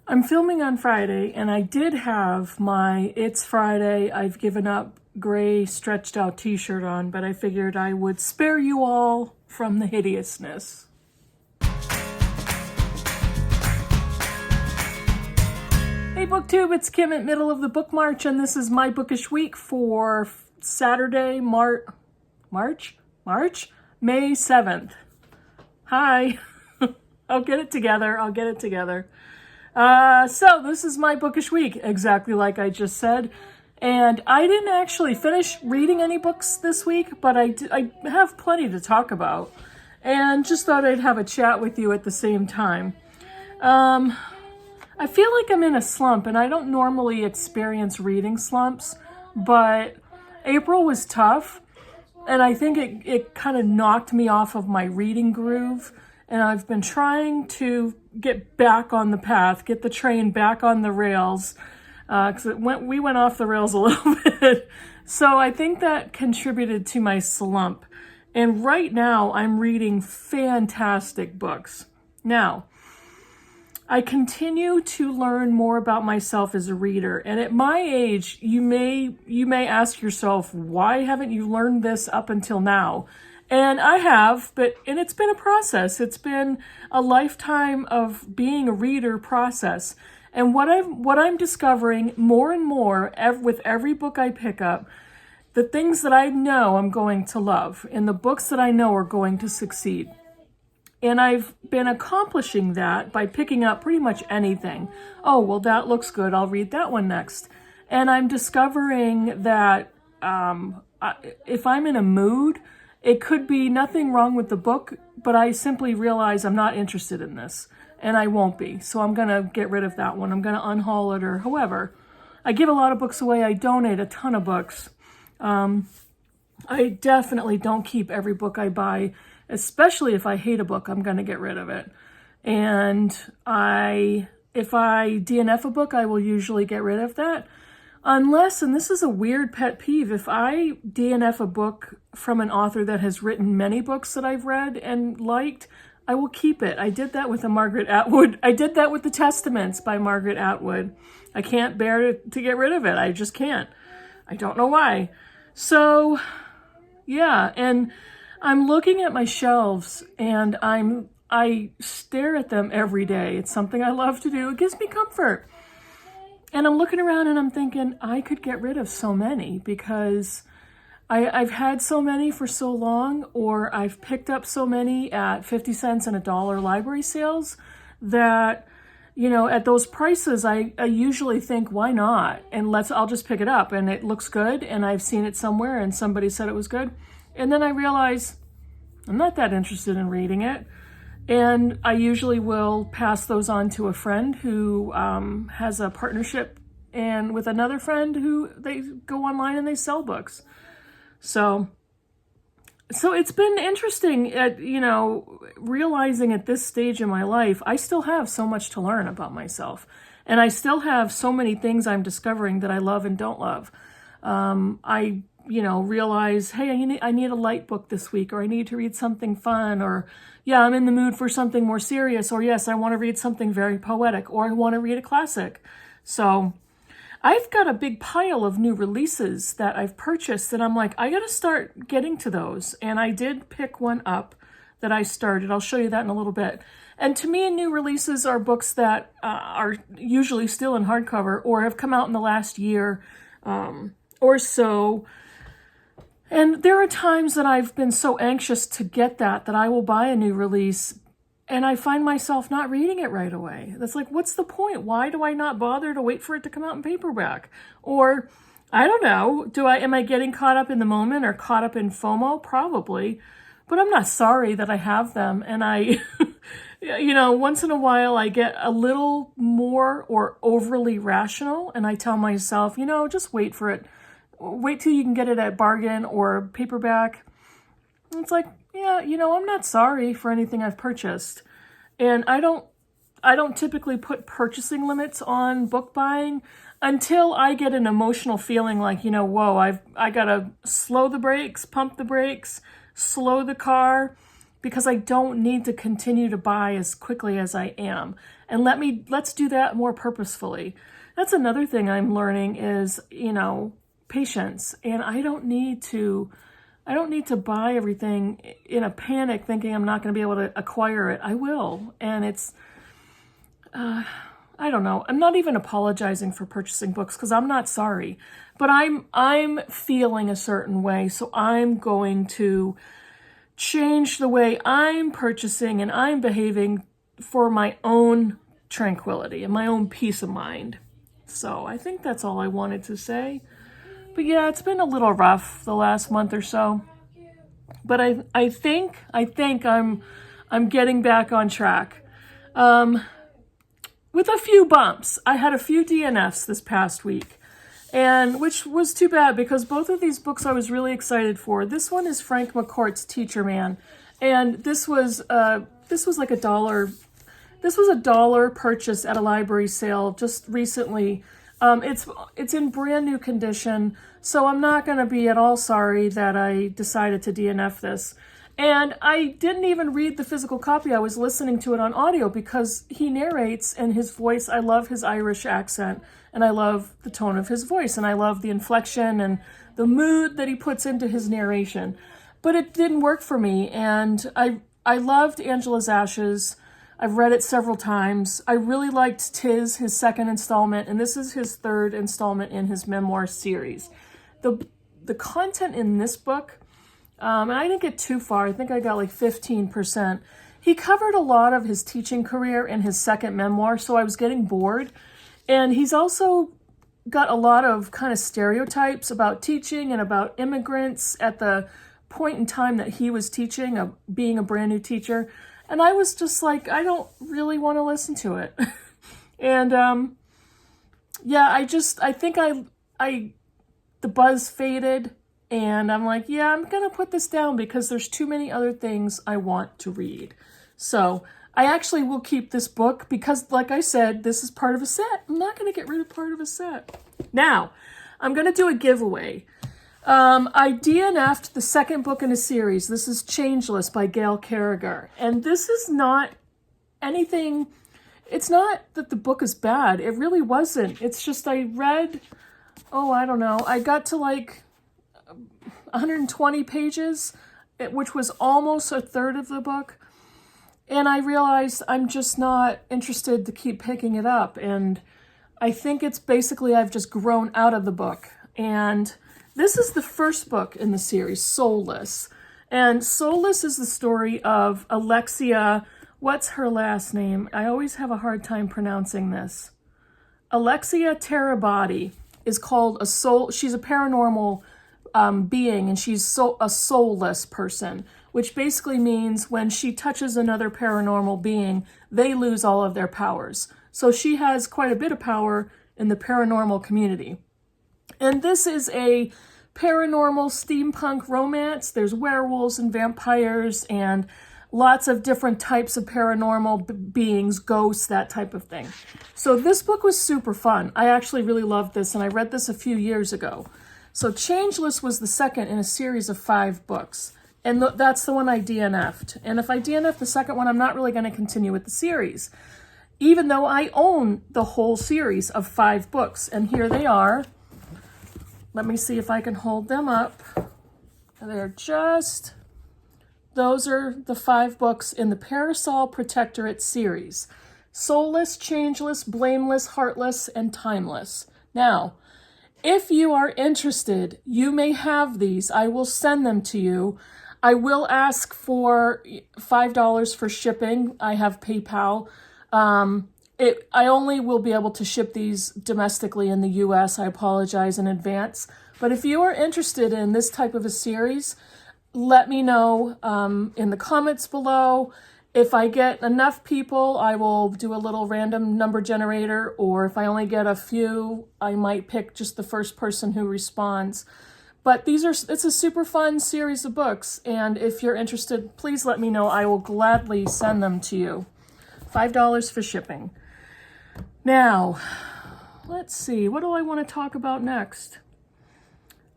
I'm filming on Friday, and I did have my It's Friday, I've given up gray stretched out t-shirt on, but I figured I would spare you all from the hideousness. Hey Booktube, it's Kim at middle of the book march, and this is my bookish week for Saturday, May 7th. Hi. I'll get it together. So this is my bookish week, exactly like I just said. And I didn't actually finish reading any books this week, but I have plenty to talk about. And just thought I'd have a chat with you at the same time. I feel like I'm in a slump, and I don't normally experience reading slumps, but April was tough, and I think it kind of knocked me off of my reading groove. And I've been trying to get back on the path, get the train back on the rails, because we went off the rails a little bit. So I think that contributed to my slump. And right now I'm reading fantastic books. Now, I continue to learn more about myself as a reader. And at my age, you may ask yourself, why haven't you learned this up until now? And I have, and it's been a process. It's been a lifetime of being a reader process. And what I'm discovering more and more with every book I pick up, the things that I know I'm going to love and the books that I know are going to succeed. And I've been accomplishing that by picking up pretty much anything. Oh, well, that looks good. I'll read that one next. And I'm discovering that if I'm in a mood, it could be nothing wrong with the book, but I simply realize I'm not interested in this, and I won't be. So I'm going to get rid of that one. I'm going to unhaul it or however. I give a lot of books away. I donate a ton of books. I definitely don't keep every book I buy, especially if I hate a book, I'm going to get rid of it. And if I DNF a book, I will usually get rid of that. Unless, and this is a weird pet peeve, if I DNF a book from an author that has written many books that I've read and liked, I will keep it. I did that with Margaret Atwood. I did that with The Testaments by Margaret Atwood. I can't bear to get rid of it. I just can't. I don't know why. So, yeah, and I'm looking at my shelves, and I stare at them every day. It's something I love to do. It gives me comfort. And I'm looking around and I'm thinking, I could get rid of so many because I've had so many for so long, or I've picked up so many at 50 cents and $1 library sales that, at those prices, I usually think, why not? And I'll just pick it up, and it looks good, and I've seen it somewhere and somebody said it was good. And then I realize I'm not that interested in reading it. And I usually will pass those on to a friend who has a partnership and with another friend who they go online and they sell books. So it's been interesting at, realizing at this stage in my life, I still have so much to learn about myself. And I still have so many things I'm discovering that I love and don't love. I realize, hey, I need a light book this week, or I need to read something fun, or yeah, I'm in the mood for something more serious, or yes, I want to read something very poetic, or I want to read a classic. So I've got a big pile of new releases that I've purchased, and I'm like, I got to start getting to those. And I did pick one up that I started. I'll show you that in a little bit. And to me, new releases are books that are usually still in hardcover or have come out in the last year or so. And there are times that I've been so anxious to get that I will buy a new release, and I find myself not reading it right away. That's like, what's the point? Why do I not bother to wait for it to come out in paperback? Or, I don't know, am I getting caught up in the moment or caught up in FOMO? Probably. But I'm not sorry that I have them. And I, once in a while I get a little more or overly rational, and I tell myself, just wait for it. Wait till you can get it at bargain or paperback. It's like, yeah, I'm not sorry for anything I've purchased. And I don't typically put purchasing limits on book buying until I get an emotional feeling like, whoa, I got to slow the brakes, pump the brakes, slow the car, because I don't need to continue to buy as quickly as I am. And let's do that more purposefully. That's another thing I'm learning is, patience. And I don't need to buy everything in a panic thinking I'm not going to be able to acquire it. I will. And it's, I don't know. I'm not even apologizing for purchasing books because I'm not sorry, but I'm feeling a certain way. So I'm going to change the way I'm purchasing and I'm behaving for my own tranquility and my own peace of mind. So I think that's all I wanted to say. But yeah, it's been a little rough the last month or so. But I think I'm getting back on track. With a few bumps. I had a few DNFs this past week, and which was too bad because both of these books I was really excited for. This one is Frank McCourt's Teacher Man, and this was like $1. This was $1 purchase at a library sale just recently. It's in brand new condition, so I'm not going to be at all sorry that I decided to DNF this. And I didn't even read the physical copy. I was listening to it on audio because he narrates and his voice, I love his Irish accent and I love the tone of his voice and I love the inflection and the mood that he puts into his narration. But it didn't work for me, and I loved Angela's Ashes. I've read it several times. I really liked Tis, his second installment, and this is his third installment in his memoir series. The content in this book, and I didn't get too far. I think I got like 15%. He covered a lot of his teaching career in his second memoir, so I was getting bored. And he's also got a lot of kind of stereotypes about teaching and about immigrants at the point in time that he was teaching, being a brand new teacher. And I was just like, I don't really want to listen to it. And yeah, I think the buzz faded. And I'm like, yeah, I'm going to put this down because there's too many other things I want to read. So I actually will keep this book because, like I said, this is part of a set. I'm not going to get rid of part of a set. Now, I'm going to do a giveaway. I DNF'd the second book in a series. This is Changeless by Gail Carriger. And this is not anything, it's not that the book is bad. It really wasn't. It's just I read, I don't know. I got to like 120 pages, which was almost a third of the book. And I realized I'm just not interested to keep picking it up. And I think it's basically I've just grown out of the book. And this is the first book in the series, Soulless. And Soulless is the story of Alexia. What's her last name? I always have a hard time pronouncing this. Alexia Terabati is called a soul. She's a paranormal being, and she's a soulless person, which basically means when she touches another paranormal being, they lose all of their powers. So she has quite a bit of power in the paranormal community. And this is a paranormal steampunk romance. There's werewolves and vampires and lots of different types of paranormal beings, ghosts, that type of thing. So this book was super fun. I actually really loved this, and I read this a few years ago. So Changeless was the second in a series of 5 books. And that's the one I DNF'd. And if I DNF the second one, I'm not really going to continue with the series, even though I own the whole series of 5 books. And here they are. Let me see if I can hold them up. Those are the 5 books in the Parasol Protectorate series. Soulless, Changeless, Blameless, Heartless, and Timeless. Now, if you are interested, you may have these. I will send them to you. I will ask for $5 for shipping. I have PayPal. I only will be able to ship these domestically in the US. I apologize in advance. But if you are interested in this type of a series, let me know in the comments below. If I get enough people, I will do a little random number generator, or if I only get a few, I might pick just the first person who responds. But it's a super fun series of books, and if you're interested, please let me know. I will gladly send them to you. $5 for shipping. Now, let's see, what do I want to talk about next?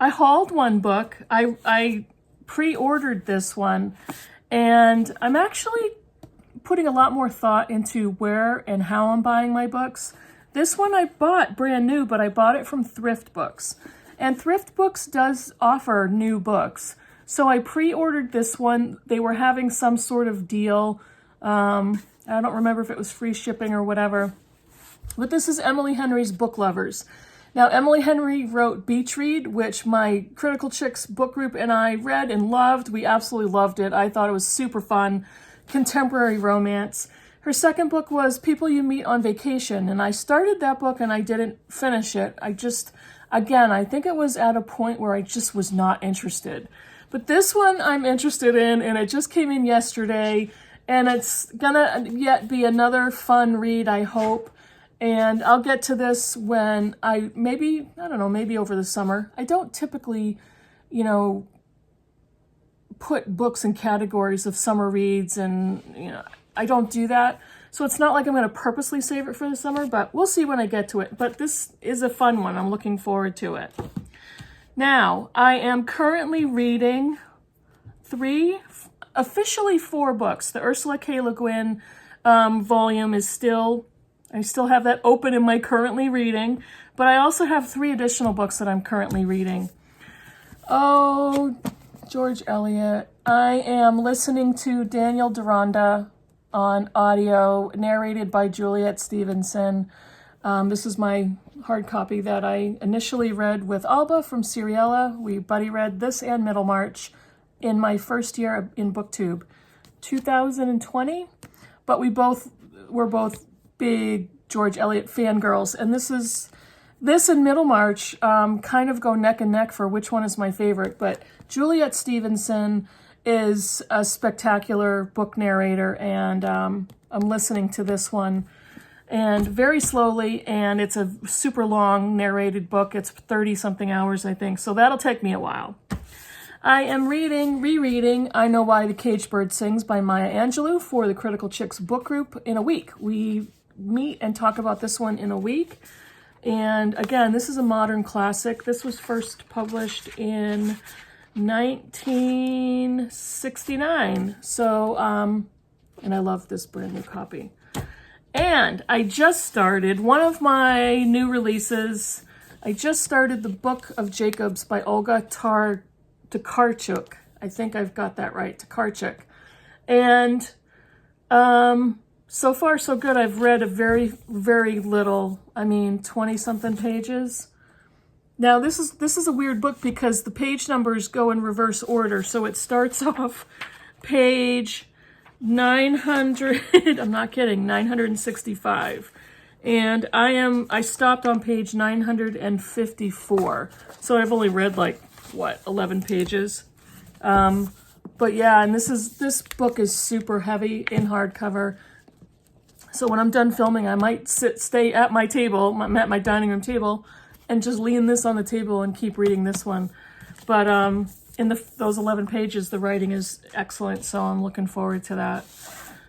I hauled one book. I pre-ordered this one, And I'm actually putting a lot more thought into where and how I'm buying my books. This one I bought brand new, but I bought it from Thrift Books. And Thrift Books does offer new books. So I pre-ordered this one. They were having some sort of deal. I don't remember if it was free shipping or whatever. But this is Emily Henry's Book Lovers. Now, Emily Henry wrote Beach Read, which my Critical Chicks book group and I read and loved. We absolutely loved it. I thought it was super fun. Contemporary romance. Her second book was People You Meet on Vacation, and I started that book and I didn't finish it. I think it was at a point where I just was not interested. But this one I'm interested in, and it just came in yesterday, and it's gonna yet be another fun read, I hope. And I'll get to this when maybe over the summer. I don't typically, put books in categories of summer reads, and, I don't do that. So it's not like I'm going to purposely save it for the summer, but we'll see when I get to it. But this is a fun one. I'm looking forward to it. Now, I am currently reading officially 4 books. The Ursula K. LeGuin volume is I still have that open in my currently reading, but I also have 3 additional books that I'm currently reading. Oh, George Eliot. I am listening to Daniel Deronda on audio, narrated by Juliet Stevenson. This is my hard copy that I initially read with Alba from Seriella. We buddy read this and Middlemarch in my first year in Booktube, 2020. But we're both big George Eliot fangirls, and this and Middlemarch kind of go neck and neck for which one is my favorite. But Juliet Stevenson is a spectacular book narrator, and I'm listening to this one, and very slowly, and it's a super long narrated book. It's 30-something hours, I think, so that'll take me a while. I am rereading I Know Why the Caged Bird Sings by Maya Angelou for the Critical Chicks book group in a week. We meet and talk about this one in a week. And again, this is a modern classic. This was first published in 1969. So, and I love this brand new copy. And I just started one of my new releases. I just started The Book of Jacobs by Olga Takarchuk. I think I've got that right, Takarchuk. And so far so good. I've read a very, very little, 20-something pages. Now this is a weird book because the page numbers go in reverse order. So it starts off page 900, I'm not kidding, 965. And I stopped on page 954. So I've only read 11 pages. But yeah, and this book is super heavy in hardcover. So when I'm done filming, I might stay at my table, at my dining room table, and just lean this on the table and keep reading this one. But in those 11 pages, the writing is excellent, so I'm looking forward to that.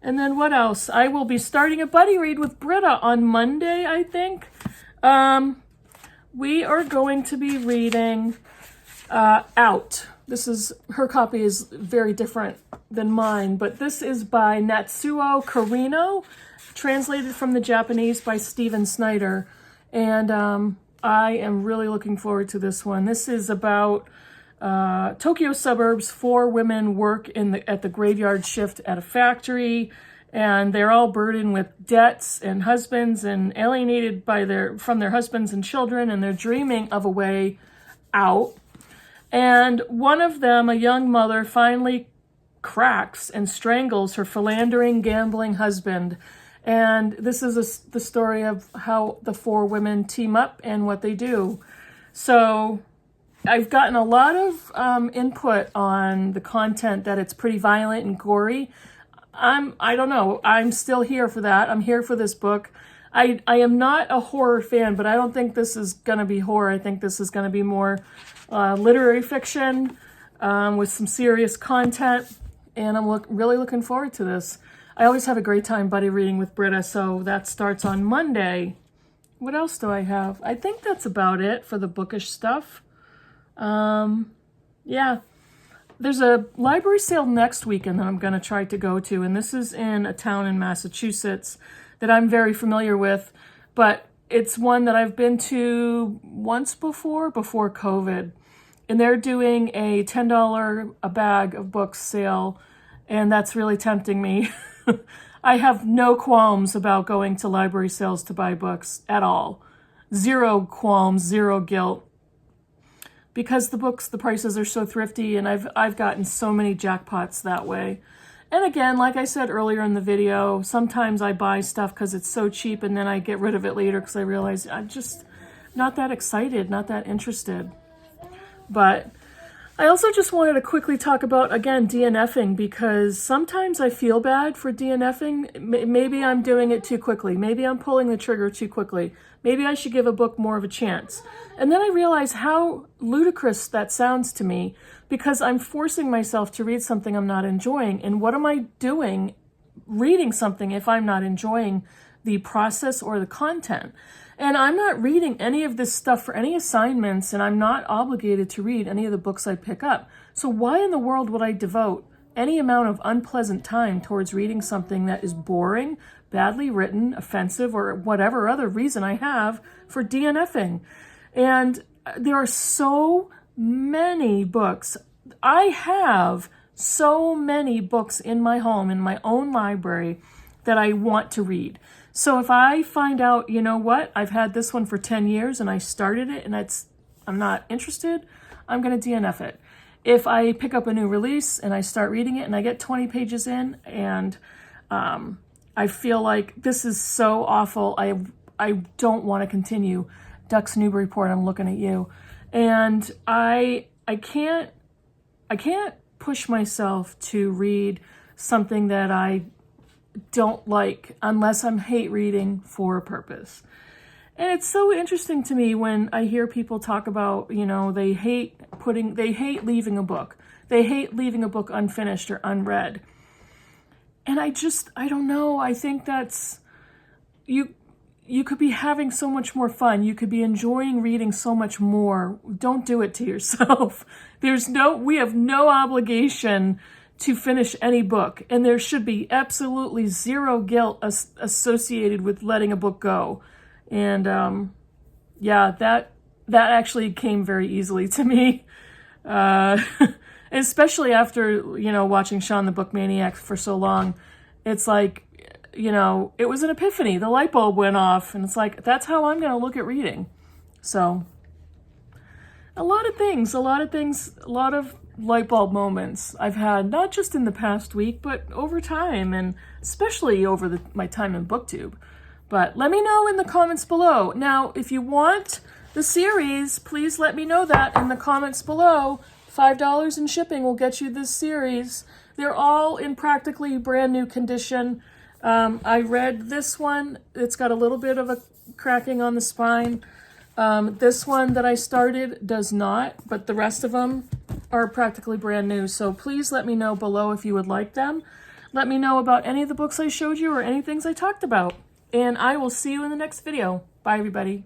And then what else? I will be starting a buddy read with Britta on Monday, I think. We are going to be reading Out. Her copy is very different than mine, but this is by Natsuo Karino, translated from the Japanese by Stephen Snyder. And I am really looking forward to this one. This is about Tokyo suburbs. 4 women work at the graveyard shift at a factory, and they're all burdened with debts and husbands and alienated from their husbands and children, and they're dreaming of a way out. And one of them, a young mother, finally cracks and strangles her philandering, gambling husband. And this is the story of how the 4 women team up and what they do. So I've gotten a lot of input on the content, that it's pretty violent and gory. I don't know. I'm still here for that. I'm here for this book. I am not a horror fan, but I don't think this is going to be horror. I think this is going to be more literary fiction with some serious content. And I'm really looking forward to this. I always have a great time buddy reading with Britta, so that starts on Monday. What else do I have? I think that's about it for the bookish stuff. Yeah. there's a library sale next weekend that I'm going to try to go to, and this is in a town in Massachusetts that I'm very familiar with, but it's one that I've been to once before COVID, and they're doing a $10 a bag of books sale, and that's really tempting me. I have no qualms about going to library sales to buy books at all. Zero qualms, zero guilt. Because the prices are so thrifty, and I've gotten so many jackpots that way. And again, like I said earlier in the video, sometimes I buy stuff because it's so cheap, and then I get rid of it later because I realize I'm just not that excited, not that interested. But I also just wanted to quickly talk about, again, DNFing, because sometimes I feel bad for DNFing. Maybe I'm doing it too quickly. Maybe I'm pulling the trigger too quickly. Maybe I should give a book more of a chance. And then I realize how ludicrous that sounds to me, because I'm forcing myself to read something I'm not enjoying. And what am I doing reading something if I'm not enjoying the process or the content? And I'm not reading any of this stuff for any assignments, and I'm not obligated to read any of the books I pick up. So why in the world would I devote any amount of unpleasant time towards reading something that is boring, badly written, offensive, or whatever other reason I have for DNFing? And there are so many books. I have so many books in my home, in my own library, that I want to read. So if I find out, you know what, I've had this one for 10 years and I started it and I'm not interested, I'm going to DNF it. If I pick up a new release and I start reading it and I get 20 pages in and I feel like this is so awful, I don't want to continue. Ducks Newburyport, I'm looking at you. And I can't push myself to read something that I don't like unless I'm hate reading for a purpose. And it's so interesting to me when I hear people talk about, you know, they hate leaving a book. They hate leaving a book unfinished or unread. And I don't know. I think that's, you could be having so much more fun. You could be enjoying reading so much more. Don't do it to yourself. We have no obligation to finish any book, and there should be absolutely zero guilt associated with letting a book go. And yeah, that actually came very easily to me, especially after, you know, watching Shawn the Book Maniac for so long. It's like, you know, it was an epiphany. The light bulb went off, and it's like, that's how I'm going to look at reading. So a lot of light bulb moments I've had, not just in the past week, but over time, and especially over my time in Booktube. But let me know in the comments below. Now, if you want the series, please let me know that in the comments below. $5 in shipping will get you this series. They're all in practically brand new condition. I read this one. It's got a little bit of a cracking on the spine. This one that I started does not, but the rest of them are practically brand new. So please let me know below if you would like them. Let me know about any of the books I showed you or any things I talked about. And I will see you in the next video. Bye, everybody.